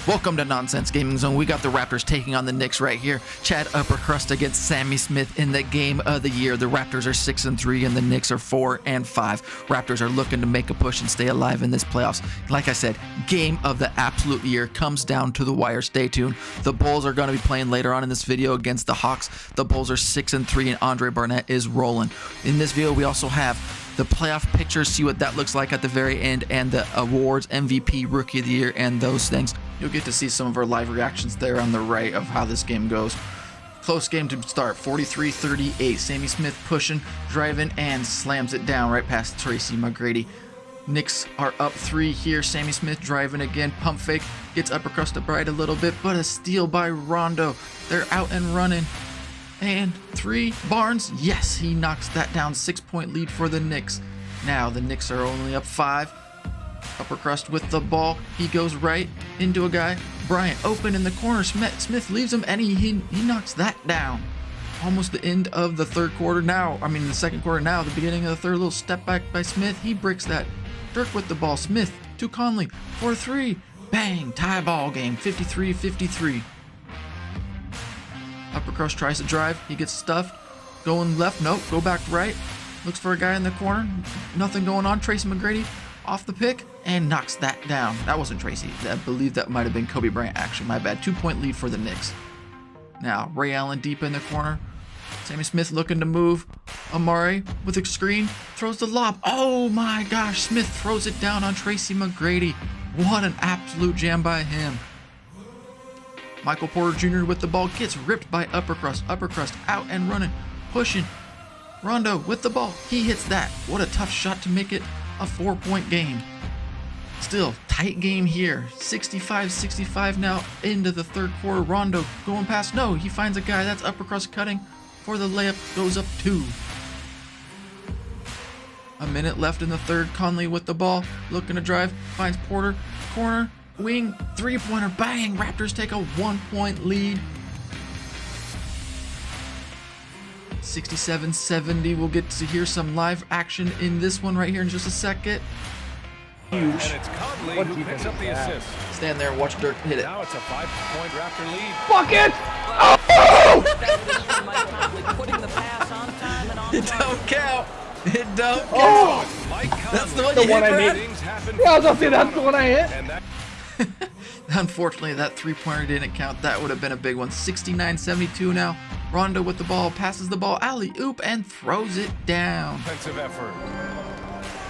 Welcome to Nonsense Gaming Zone. We got the Raptors taking on the Knicks right here. Chad Uppercrust against Sammy Smith in the game of the year. The Raptors are 6-3 and the Knicks are 4-5. Raptors are looking to make a push and stay alive in this playoffs. Like I said, game of the absolute year comes down to the wire. Stay tuned. The Bulls are going to be playing later on in this video against the Hawks. The Bulls are 6-3 and Andre Barnett is rolling. In this video, we also have the playoff pictures, see what that looks like at the very end, and the awards, MVP, Rookie of the Year, and those things. You'll get to see some of our live reactions there on the right of how this game goes. Close game to start, 43-38. Sammy Smith pushing, driving, and slams it down right past Tracy McGrady. Knicks are up 3 here. Sammy Smith driving again, pump fake, gets Uppercrust upright a little bit, but a steal by Rondo. They're out and running. And 3, Barnes, yes, he knocks that down. 6-point lead for the Knicks. Now the Knicks are only up 5. Uppercrust with the ball. He goes right into a guy. Bryant open in the corner. Smith leaves him, and he knocks that down. Almost the end of the third quarter now. The second quarter now. The beginning of the third. Little step back by Smith. He breaks that. Dirk with the ball. Smith to Conley for 3. Bang! Tie ball game. 53-53. Uppercrust tries to drive. He gets stuffed. Going left. Nope. Go back right. Looks for a guy in the corner. Nothing going on. Tracy McGrady off the pick and knocks that down. That wasn't Tracy. I believe that might have been Kobe Bryant. Actually, my bad. 2-point lead for the Knicks. Now, Ray Allen deep in the corner. Sammy Smith looking to move. Amari with a screen. Throws the lob. Oh my gosh. Smith throws it down on Tracy McGrady. What an absolute jam by him. Michael Porter Jr. with the ball gets ripped by Uppercrust. Uppercrust out and running, pushing. Rondo with the ball. He hits that. What a tough shot to make it a 4-point game. Still, tight game here. 65-65 now into the third quarter. Rondo going past. No, he finds a guy. That's Uppercrust cutting for the layup. Goes up 2. A minute left in the third. Conley with the ball. Looking to drive. Finds Porter. Corner. Wing, 3-pointer, bang! Raptors take a 1-point lead. 67-70. We'll get to hear some live action in this one right here in just a second. Huge. And it's Conley who picks up the assist. Stand there and watch Dirk hit it. Now it's a 5-point Raptor lead. Bucket! Oh! It don't count. It don't count. Oh! That's the one the you one hit, I Brad? hit. Yeah, I was gonna say that's the one I hit. Unfortunately, that 3-pointer didn't count. That would have been a big one. 69-72 now. Rondo with the ball, passes the ball, alley-oop, and throws it down. Offensive effort.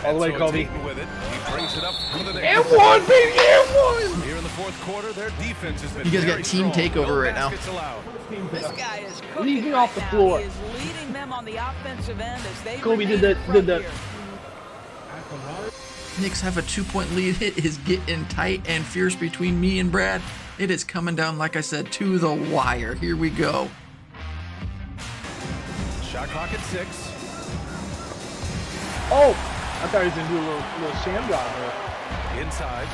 All the way, So Kobe. with it. He brings it up for the And one, baby, and one! Here in the fourth quarter, their defense has been You guys got very team strong. takeover No right now. baskets allowed. This guy is cooking Leave me right off the now. floor. He is leading them on the offensive end as they Kobe remain did in that. front Did that. here. Knicks have a 2-point lead. It is getting tight and fierce between me and Brad. It is coming down, like I said, to the wire. Here we go. Shot clock at 6. Oh! I thought he was gonna do a little sham job there. Inside.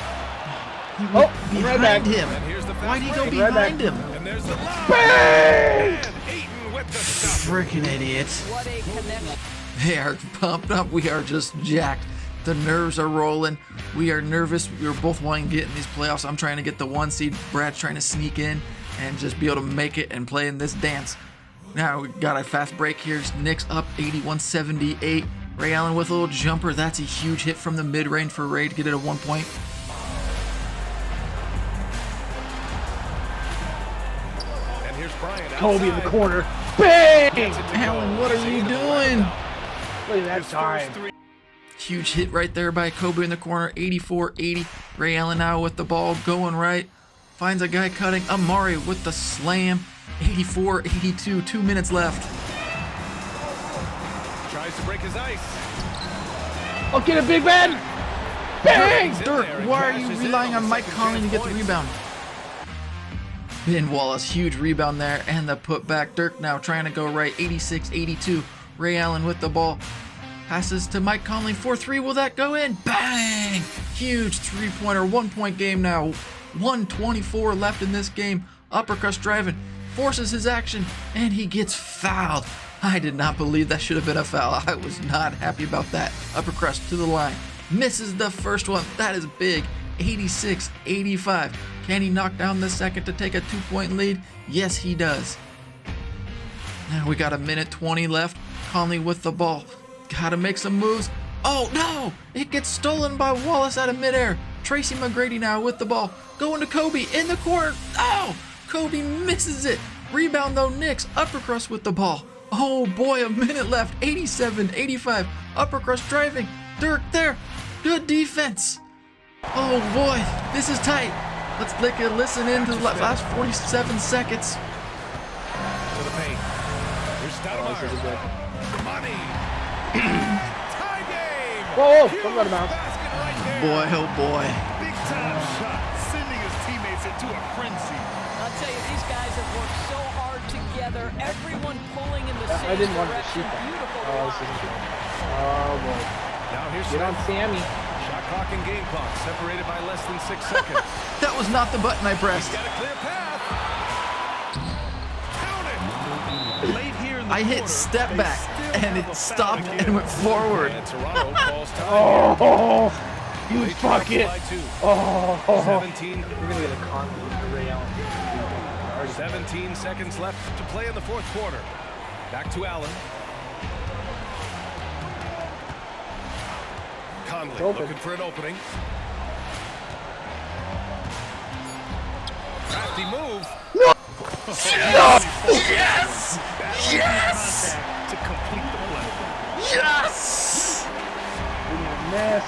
He went I'm right back. behind him. And here's the fast Why'd he go break. Right back. behind him? And there's the lob. Bang! And Ayton with the stop. Freaking idiot. What a connection. They are pumped up. We are just jacked. The nerves are rolling. We are nervous. We are both wanting to get in these playoffs. I'm trying to get the 1 seed. Brad's trying to sneak in and just be able to make it and play in this dance. Now we got a fast break here. Knicks up 81-78. Ray Allen with a little jumper. That's a huge hit from the mid-range for Ray to get it a 1 point. And here's Bryant Kobe in the outside. corner. Bang! Allen, what are you doing? Look at that His time. first 3. Huge hit right there by Kobe in the corner. 84-80. Ray Allen now with the ball going right. Finds a guy cutting. Amari with the slam. 84-82. 2 minutes left. Tries to break his ice. Oh, get it, big man! Bang! He's in Dirk, there and why are you cashes in relying on on Mike second Conley to chance get the points. rebound? Ben Wallace, huge rebound there, and the putback. Dirk now trying to go right, 86-82. Ray Allen with the ball. Passes to Mike Conley, 4-3. Will that go in? Bang! Huge 3-pointer, 1-point game now. 1:24 left in this game. Uppercrust driving, forces his action, and he gets fouled. I did not believe that should have been a foul. I was not happy about that. Uppercrust to the line. Misses the first one. That is big. 86-85. Can he knock down the second to take a 2-point lead? Yes, he does. Now we got a minute 20 left. Conley with the ball. Gotta make some moves. Oh, no! It gets stolen by Wallace out of midair. Tracy McGrady now with the ball. Going to Kobe in the corner. Oh! Kobe misses it. Rebound though, Knicks. Uppercrust with the ball. Oh boy, a minute left. 87-85. Uppercrust driving. Dirk there. Good defense. Oh boy, this is tight. Let's listen in to the last 47 seconds. To the paint. Here's Stoudemire. Money. Tie game. Whoa, Huge don't let him out. basket right there. Boy, oh boy. Big time shot, sending his teammates into a frenzy. I'll tell you, these guys have worked so hard together. Everyone pulling in the same I didn't want to direction. shoot that. Beautiful. Oh, this isn't good. Oh boy. Now here's Get on Smith. Sammy. Shot clock and game clock separated by less than 6 seconds. That was not the button I pressed. Got a clear path. Count it. Late here in the I hit quarter, step they back, still and have it a foul stopped to and give. went forward. And Toronto calls time. Oh, They huge trail bucket. by 2. Oh, 17, you're gonna get a Conley with Ray Allen. 17 seconds left to play in the fourth quarter. Back to Allen. Conley Open. looking for an opening. Crafty move. Yes! Yes! Contact to complete the play. Yes! Mess.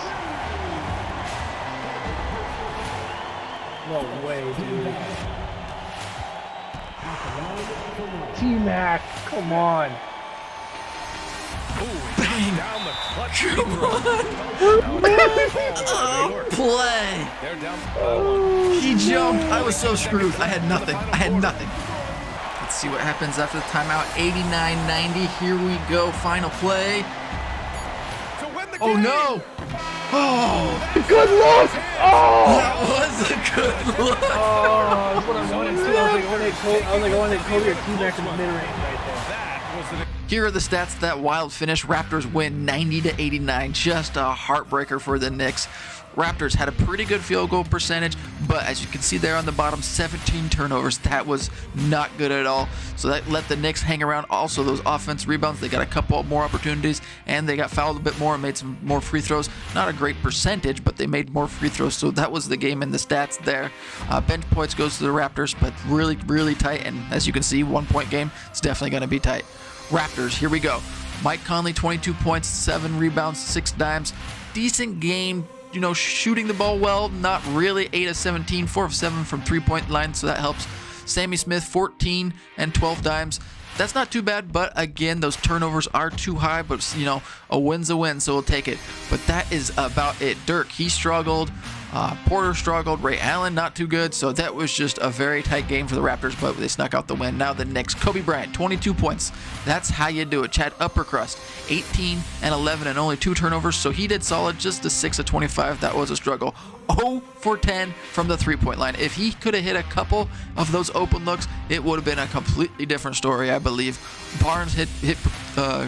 No way, dude. T-Mac, come on. Ooh, he knocks down the clutch free throw. Play! They're down by 1. He jumped. I was so screwed. I had nothing. I had nothing. Let's see what happens after the timeout. 89-90. Here we go. Final play. To win the Oh game. no! Oh, Good look! Oh! that was a good look. Oh, that's what I wanted to. I was like, I wanted Kobe or T-Mac in the mid-range right there. That was an Here are the stats of that wild finish. Raptors win 90-89. Just a heartbreaker for the Knicks. Raptors had a pretty good field goal percentage, but as you can see there on the bottom, 17 turnovers. That was not good at all. So that let the Knicks hang around. Also, those offense rebounds, they got a couple more opportunities, and they got fouled a bit more and made some more free throws. Not a great percentage, but they made more free throws. So that was the game in the stats there. Bench points goes to the Raptors, but really, really tight. And as you can see, 1-point game. It's definitely going to be tight. Raptors, here we go. Mike Conley, 22 points, 7 rebounds, 6 dimes. Decent game. You know, shooting the ball well, not really. 8 of 17, 4 of 7 from 3-point line, so that helps. Sammy Smith, 14 and 12 dimes. That's not too bad, but again, those turnovers are too high, but you know, a win's a win, so we'll take it. But that is about it. Dirk, he struggled. Porter struggled. Ray Allen, not too good. So that was just a very tight game for the Raptors, but they snuck out the win. Now the Knicks. Kobe Bryant, 22 points. That's how you do it. Chad Uppercrust, 18 and 11 and only 2 turnovers. So he did solid. Just a 6 of 25. That was a struggle. 0 for 10 from the 3-point line. If he could have hit a couple of those open looks, it would have been a completely different story, I believe. Barnes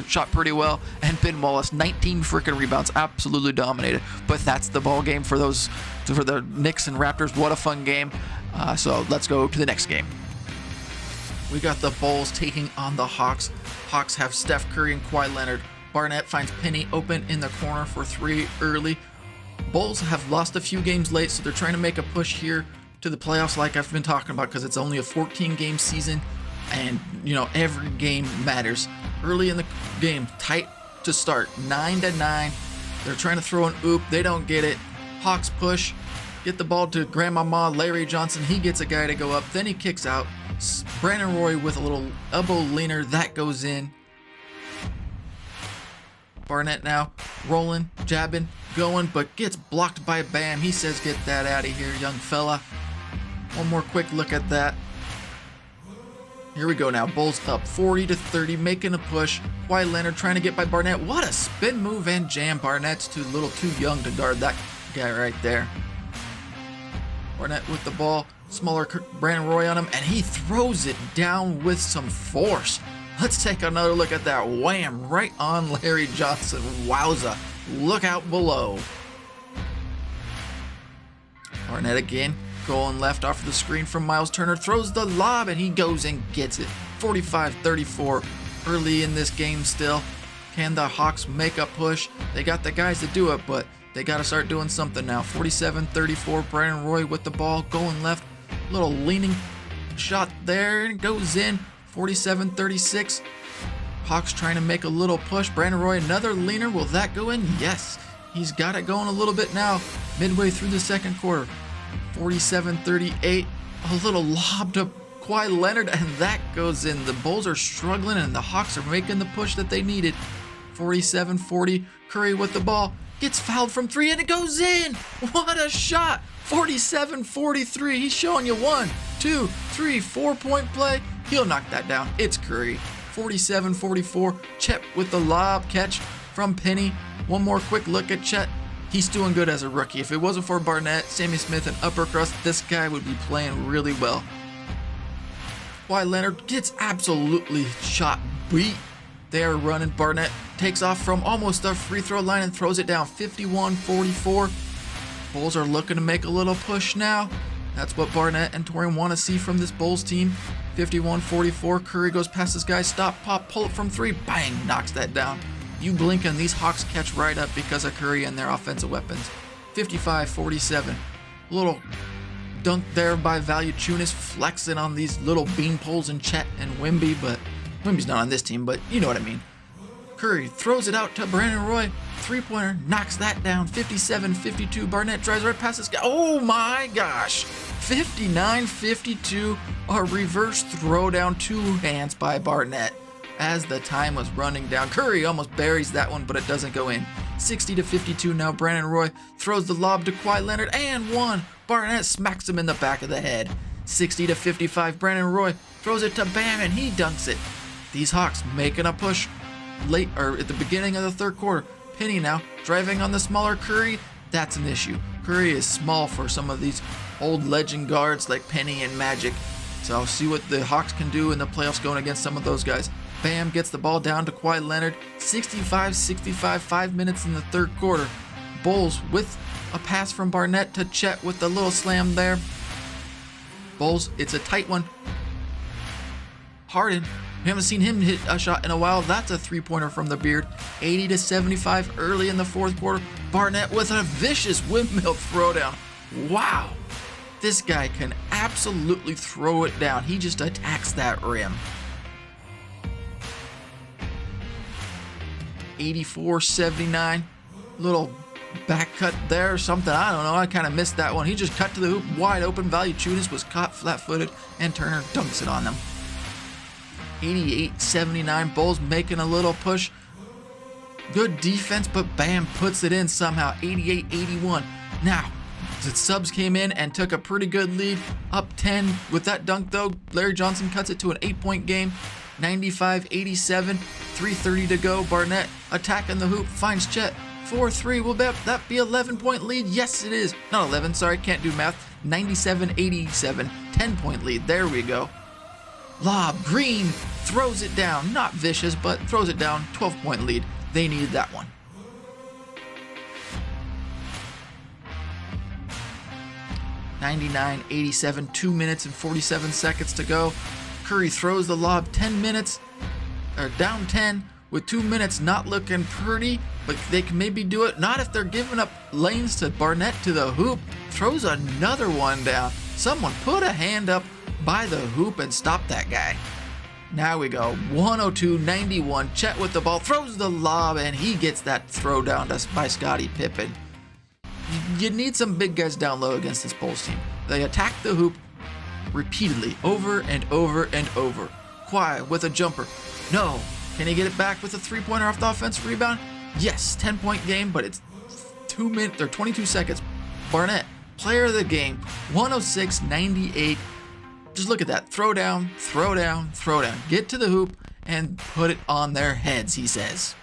shot pretty well, and Ben Wallace, 19 freaking rebounds, absolutely dominated. But that's the ball game for the Knicks and Raptors. What a fun game. So let's go to the next game. We got the Bulls taking on the Hawks. Hawks have Steph Curry and Kawhi Leonard. Barnett finds Penny open in the corner for 3 early. Bulls have lost a few games late, so they're trying to make a push here to the playoffs like I've been talking about, because it's only a 14-game season, and you know, every game matters. Early in the game, tight to start, 9-9. They're trying to throw an oop, they don't get it. Hawks push, get the ball to Grandmama Larry Johnson. He gets a guy to go up, then he kicks out. Brandon Roy with a little elbow leaner, that goes in. Barnett now rolling, jabbing, going, but gets blocked by Bam. He says, get that out of here, young fella. One more quick look at that. Here we go now. Bulls up 40-30, making a push. Kawhi Leonard trying to get by Barnett. What a spin move and jam. Barnett's too little, too young to guard that guy right there. Barnett with the ball. Smaller Brandon Roy on him, and he throws it down with some force. Let's take another look at that. Wham! Right on Larry Johnson. Wowza. Look out below. Barnett again, going left off the screen from Miles Turner, throws the lob, and he goes and gets it. 45-34 early in this game still. Can the Hawks make a push? They got the guys to do it, but they got to start doing something now. 47-34, Brandon Roy with the ball, going left. Little leaning shot there, and it goes in. 47-36. Hawks trying to make a little push. Brandon Roy, another leaner. Will that go in? Yes. He's got it going a little bit now. Midway through the second quarter. 47-38. A little lob to Kawhi Leonard, and that goes in. The Bulls are struggling, and the Hawks are making the push that they needed. 47-40. Curry with the ball. Gets fouled from three, and it goes in. What a shot. 47-43. He's showing you 1, 2, 3, 4-point play. He'll knock that down. It's Curry. 47-44. Chet with the lob catch from Penny. One more quick look at Chet. He's doing good as a rookie. If it wasn't for Barnett, Sammy Smith, and Uppercrust, this guy would be playing really well. Kawhi Leonard gets absolutely shot beat. They are running. Barnett takes off from almost the free throw line and throws it down. 51-44. Bulls are looking to make a little push now. That's what Barnett and Torian want to see from this Bulls team. 51-44. Curry goes past this guy. Stop, pop, pull it from three. Bang, knocks that down. You blink and these Hawks catch right up because of Curry and their offensive weapons. 55-47. Little dunk there by Valanciunas, flexing on these little bean poles and Chet and Wemby, but Wemby's not on this team, but you know what I mean. Curry throws it out to Brandon Roy. Three-pointer, knocks that down. 57-52. Barnett drives right past this guy. Oh my gosh. 59-52. A reverse throwdown, two hands by Barnett as the time was running down. Curry almost buries that one, but it doesn't go in. 60-52 now. Brandon Roy throws the lob to Kawhi Leonard and one. Barnett smacks him in the back of the head. 60-55. Brandon Roy throws it to Bam and he dunks it. These Hawks making a push late or at the beginning of the third quarter. Penny now driving on the smaller Curry. That's an issue. Curry is small for some of these old legend guards like Penny and Magic. So I'll see what the Hawks can do in the playoffs going against some of those guys. Bam gets the ball down to Kawhi Leonard. 65-65, 5 minutes in the third quarter. Bulls with a pass from Barnett to Chet with the little slam there. Bulls, it's a tight one. Harden, we haven't seen him hit a shot in a while. That's a three-pointer from the Beard. 80-75 early in the fourth quarter. Barnett with a vicious windmill throwdown. Wow. This guy can absolutely throw it down. He just attacks that rim. 84-79. Little back cut there or something. I don't know. I kind of missed that one. He just cut to the hoop wide open. Valanciunas was caught flat-footed and Turner dunks it on them. 88-79. Bulls making a little push. Good defense, but Bam puts it in somehow. 88-81. Now, the subs came in and took a pretty good lead. Up 10 with that dunk, though. Larry Johnson cuts it to an 8-point game. 95-87. 3:30 to go. Barnett attacking the hoop. Finds Chet. 4-3. Will that be 11-point lead? Yes, it is. Not 11. Sorry, can't do math. 97-87. 10-point lead. There we go. Lob. Green throws it down. Not vicious, but throws it down. 12-point lead. They needed that one. (99-87), 2 minutes and 47 seconds to go. Curry throws the lob. 10 minutes, or down 10 with 2 minutes. Not looking pretty, but they can maybe do it. Not if they're giving up lanes to Barnett to the hoop. Throws another one down. Someone put a hand up by the hoop and stop that guy. Now we go. 102-91. Chet with the ball. Throws the lob, and he gets that throw down by Scottie Pippen. You need some big guys down low against this Bulls team. They attack the hoop repeatedly, over and over and over. Kawhi with a jumper. No. Can he get it back with a three-pointer off the offensive rebound? Yes. 10-point game, but it's 2 minutes or 22 seconds. Barnett, player of the game. 106-98. Just look at that. Throw down, throw down, throw down. Get to the hoop and put it on their heads, he says.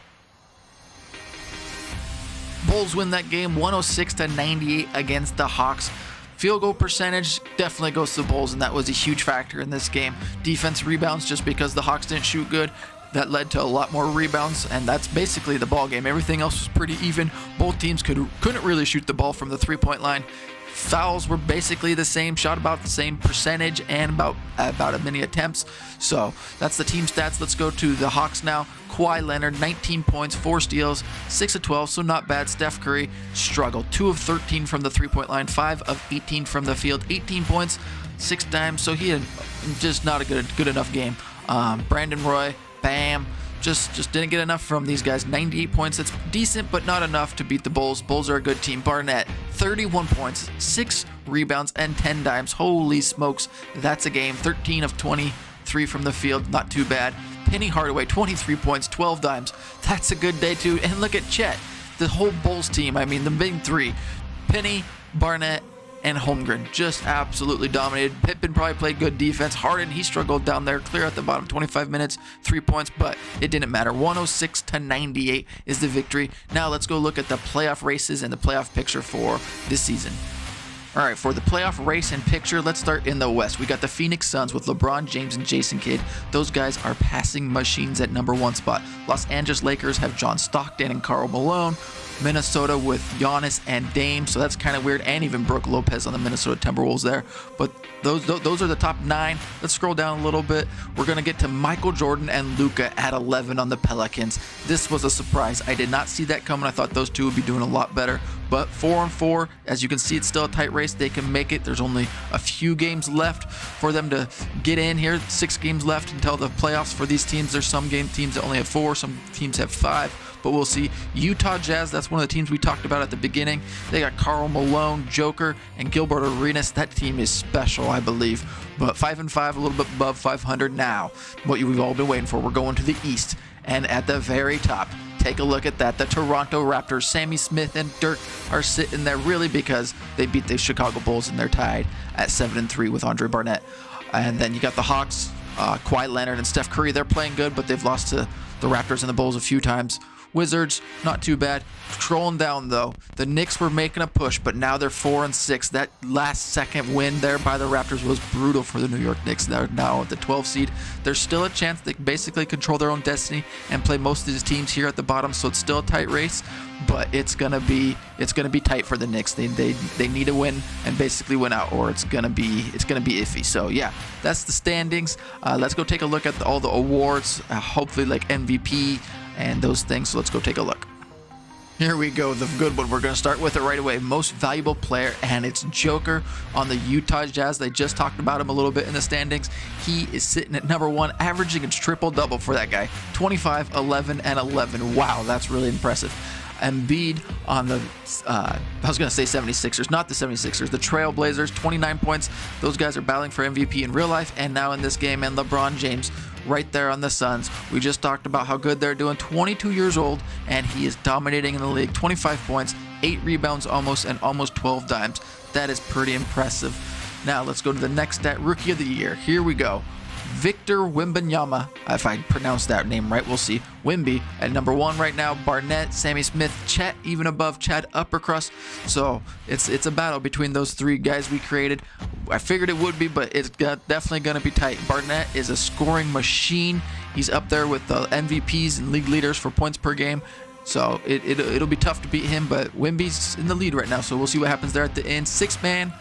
Bulls win that game 106-98 against the Hawks. Field goal percentage definitely goes to the Bulls, and that was a huge factor in this game. Defense rebounds, just because the Hawks didn't shoot good. that led to a lot more rebounds, and that's basically the ball game. Everything else was pretty even. Both teams couldn't really shoot the ball from the three-point line. Fouls were basically the same, shot about the same percentage, and about as many attempts. So that's the team stats. Let's go to the Hawks now. Kawhi Leonard, 19 points, 4 steals, 6 of 12, so not bad. Steph Curry struggled, 2 of 13 from the three-point line, 5 of 18 from the field, 18 points, 6 dimes. So he had just not a good enough game. Brandon Roy, bam. Just didn't get enough from these guys. 98 points. That's decent, but not enough to beat the Bulls. Bulls are a good team. Barnett, 31 points, 6 rebounds, and 10 dimes. Holy smokes, that's a game. 13 of 23 from the field. Not too bad. Penny Hardaway, 23 points, 12 dimes. That's a good day, too. And look at Chet. The whole Bulls team, I mean, the big three. Penny, Barnett, and Holmgren just absolutely dominated. Pippen probably played good defense. Harden, he struggled down there, clear at the bottom, 25 minutes, 3 points, but it didn't matter. 106-98 is the victory. Now let's go look at the playoff races and the playoff picture for this season. All right, for the playoff race and picture, let's start in the West. We got the Phoenix Suns with LeBron James and Jason Kidd. Those guys are passing machines at number 1 spot. Los Angeles Lakers have John Stockton and Karl Malone. Minnesota with Giannis and Dame, so that's kind of weird, and even Brook Lopez on the Minnesota Timberwolves there. But those are the top 9. Let's scroll down a little bit. We're going to get to Michael Jordan and Luka at 11 on the Pelicans. This was a surprise. I did not see that coming. I thought those two would be doing a lot better. But 4-4, as you can see, it's still a tight race. They can make it. There's only a few games left for them to get in here. 6 games left until the playoffs for these teams. There's some teams that only have 4, some teams have 5. But we'll see. Utah Jazz, that's one of the teams we talked about at the beginning. They got Karl Malone, Joker, and Gilbert Arenas. That team is special, I believe. But 5-5, a little bit above 500 now. What we've all been waiting for. We're going to the East. And at the very top, take a look at that. The Toronto Raptors, Sammy Smith and Dirk are sitting there really because they beat the Chicago Bulls and they're tied at 7-3 with Andre Barnett. And then you got the Hawks, Kawhi Leonard and Steph Curry. They're playing good, but they've lost to the Raptors and the Bulls a few times. Wizards, not too bad. Trolling down, though. The Knicks were making a push, but now they're 4-6. That last-second win there by the Raptors was brutal for the New York Knicks. They're now at the 12th seed. There's still a chance they basically control their own destiny and play most of these teams here at the bottom, so it's still a tight race, but it's gonna be tight for the Knicks. They need to win and basically win out, or it's gonna be iffy. So yeah, that's the standings. Let's go take a look at all the awards. Hopefully like MVP and those things. So let's go take a look. Here we go, the good one. We're going to start with it right away. Most valuable player, and it's Joker on the Utah Jazz. They just talked about him a little bit in the standings. He is sitting at number 1, averaging a triple-double for that guy. 25, 11, and 11. Wow, that's really impressive. Embiid on the, I was going to say 76ers, not the 76ers, the Trailblazers, 29 points. Those guys are battling for MVP in real life and now in this game. And LeBron James right there on the Suns. We just talked about how good they're doing. 22 years old, and he is dominating in the league. 25 points, 8 rebounds almost, and almost 12 dimes. That is pretty impressive. Now let's go to the next stat, Rookie of the Year. Here we go. Victor Wembanyama, if I pronounce that name right, we'll see. Wemby at number 1 right now. Barnett, Sammy Smith, Chet even above Chad Uppercrust. So it's a battle between those 3 guys we created. I figured it would be, but it's definitely going to be tight. Barnett is a scoring machine. He's up there with the MVPs and league leaders for points per game. So it'll be tough to beat him, but Wemby's in the lead right now. So we'll see what happens there at the end. 6-man.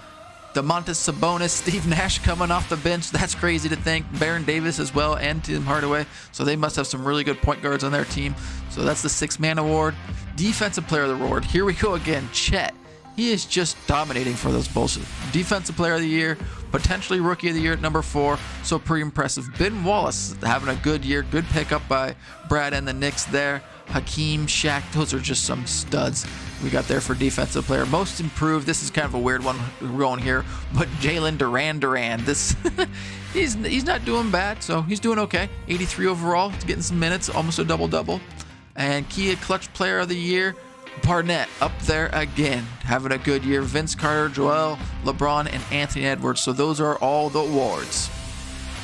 Domantas Sabonis, Steve Nash coming off the bench. That's crazy to think. Baron Davis as well, and Tim Hardaway. So they must have some really good point guards on their team. So that's the 6-man award. Defensive Player of the Award. Here we go again. Chet. He is just dominating for those Bulls. Defensive Player of the Year, potentially Rookie of the Year at number 4. So pretty impressive. Ben Wallace having a good year. Good pickup by Brad and the Knicks there. Hakeem, Shaq, those are just some studs we got there for Defensive Player. Most Improved, this is kind of a weird one we're going here, but Jalen Duran. This he's not doing bad, so he's doing okay. 83 overall, he's getting some minutes, almost a double-double. And Key Clutch Player of the Year, Barnett up there again, having a good year. Vince Carter, Joel, LeBron, and Anthony Edwards. So those are all the awards.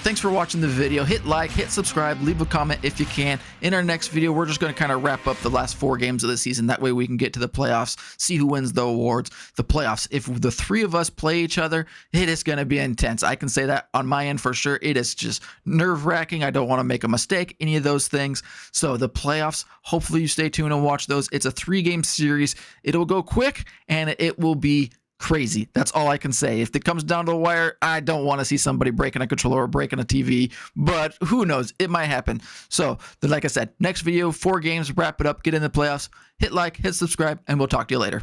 Thanks for watching the video. Hit like, hit subscribe, leave a comment if you can. In our next video, we're just going to kind of wrap up the last 4 games of the season. That way we can get to the playoffs, see who wins the awards. The playoffs, if the 3 of us play each other, it is going to be intense. I can say that on my end for sure. It is just nerve-wracking. I don't want to make a mistake, any of those things. So the playoffs, hopefully you stay tuned and watch those. It's a 3-game series. It'll go quick and it will be crazy. That's all I can say. If it comes down to the wire, I don't want to see somebody breaking a controller or breaking a TV, but who knows? It might happen. So, like I said, next video, 4 games, wrap it up, get in the playoffs, hit like, hit subscribe, and we'll talk to you later.